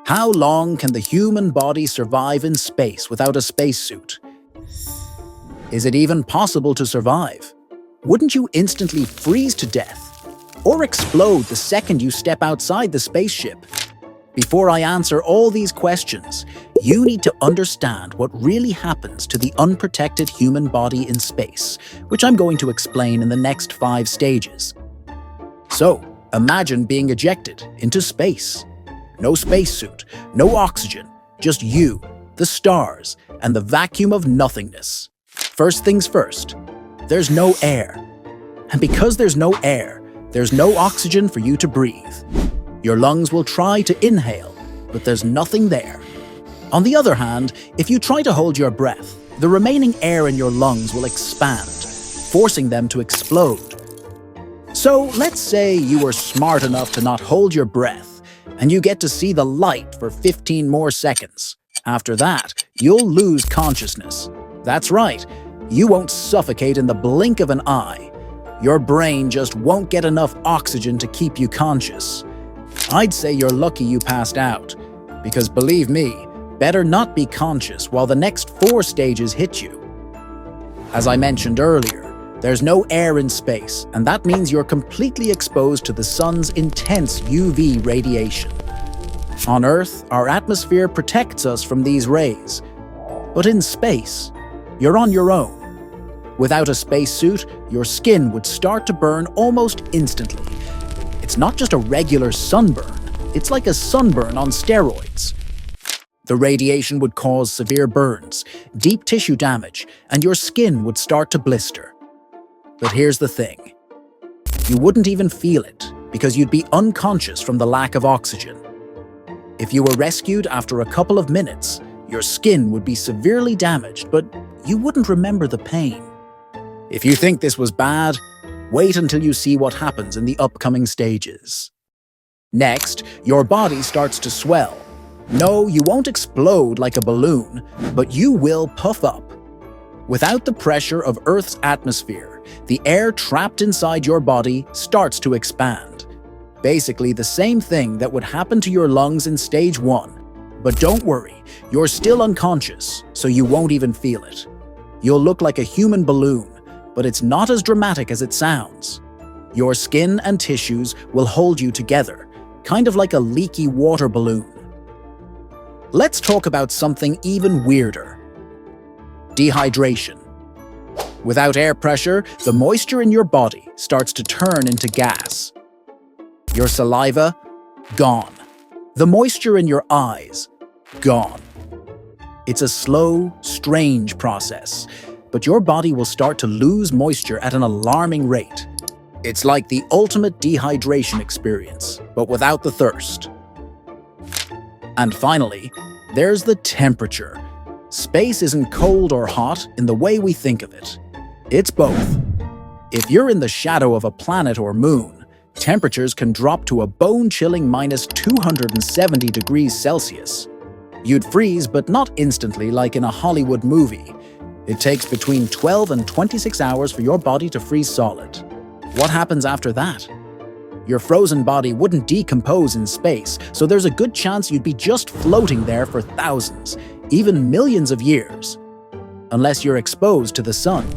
How long can the human body survive in space without a spacesuit? Is it even possible to survive? Wouldn't you instantly freeze to death or explode the second you step outside the spaceship? Before I answer all these questions, you need to understand what really happens to the unprotected human body in space, which I'm going to explain in the next 5 stages. So, imagine being ejected into space. No spacesuit, no oxygen, just you, the stars, and the vacuum of nothingness. First things first, there's no air. And because there's no air, there's no oxygen for you to breathe. Your lungs will try to inhale, but there's nothing there. On the other hand, if you try to hold your breath, the remaining air in your lungs will expand, forcing them to explode. So let's say you were smart enough to not hold your breath, and you get to see the light for 15 more seconds. After that, you'll lose consciousness. That's right, you won't suffocate in the blink of an eye. Your brain just won't get enough oxygen to keep you conscious. I'd say you're lucky you passed out, because believe me, better not be conscious while the next 4 stages hit you. As I mentioned earlier, there's no air in space, and that means you're completely exposed to the sun's intense UV radiation. On Earth, our atmosphere protects us from these rays. But in space, you're on your own. Without a spacesuit, your skin would start to burn almost instantly. It's not just a regular sunburn, it's like a sunburn on steroids. The radiation would cause severe burns, deep tissue damage, and your skin would start to blister. But here's the thing. You wouldn't even feel it, because you'd be unconscious from the lack of oxygen. If you were rescued after a couple of minutes, your skin would be severely damaged, but you wouldn't remember the pain. If you think this was bad, wait until you see what happens in the upcoming stages. Next, your body starts to swell. No, you won't explode like a balloon, but you will puff up. Without the pressure of Earth's atmosphere, the air trapped inside your body starts to expand. Basically the same thing that would happen to your lungs in stage 1. But don't worry, you're still unconscious, so you won't even feel it. You'll look like a human balloon, but it's not as dramatic as it sounds. Your skin and tissues will hold you together, kind of like a leaky water balloon. Let's talk about something even weirder. Dehydration. Without air pressure, the moisture in your body starts to turn into gas. Your saliva? Gone. The moisture in your eyes? Gone. It's a slow, strange process, but your body will start to lose moisture at an alarming rate. It's like the ultimate dehydration experience, but without the thirst. And finally, there's the temperature. Space isn't cold or hot in the way we think of it. It's both. If you're in the shadow of a planet or moon, temperatures can drop to a bone-chilling minus 270 degrees Celsius. You'd freeze, but not instantly like in a Hollywood movie. It takes between 12 and 26 hours for your body to freeze solid. What happens after that? Your frozen body wouldn't decompose in space, so there's a good chance you'd be just floating there for thousands, even millions of years. Unless you're exposed to the sun.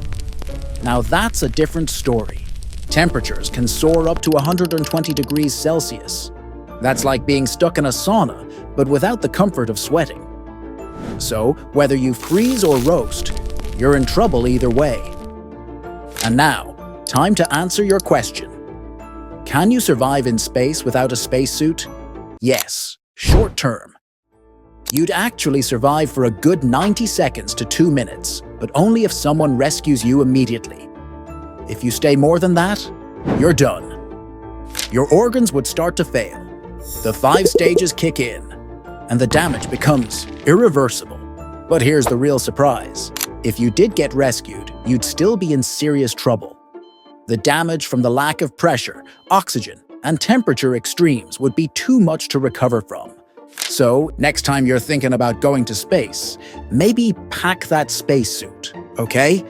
Now that's a different story. Temperatures can soar up to 120 degrees Celsius. That's like being stuck in a sauna, but without the comfort of sweating. So, whether you freeze or roast, you're in trouble either way. And now, time to answer your question. Can you survive in space without a spacesuit? Yes, short term. You'd actually survive for a good 90 seconds to 2 minutes, but only if someone rescues you immediately. If you stay more than that, you're done. Your organs would start to fail. The 5 stages kick in, and the damage becomes irreversible. But here's the real surprise. If you did get rescued, you'd still be in serious trouble. The damage from the lack of pressure, oxygen, and temperature extremes would be too much to recover from. So, next time you're thinking about going to space, maybe pack that spacesuit, okay?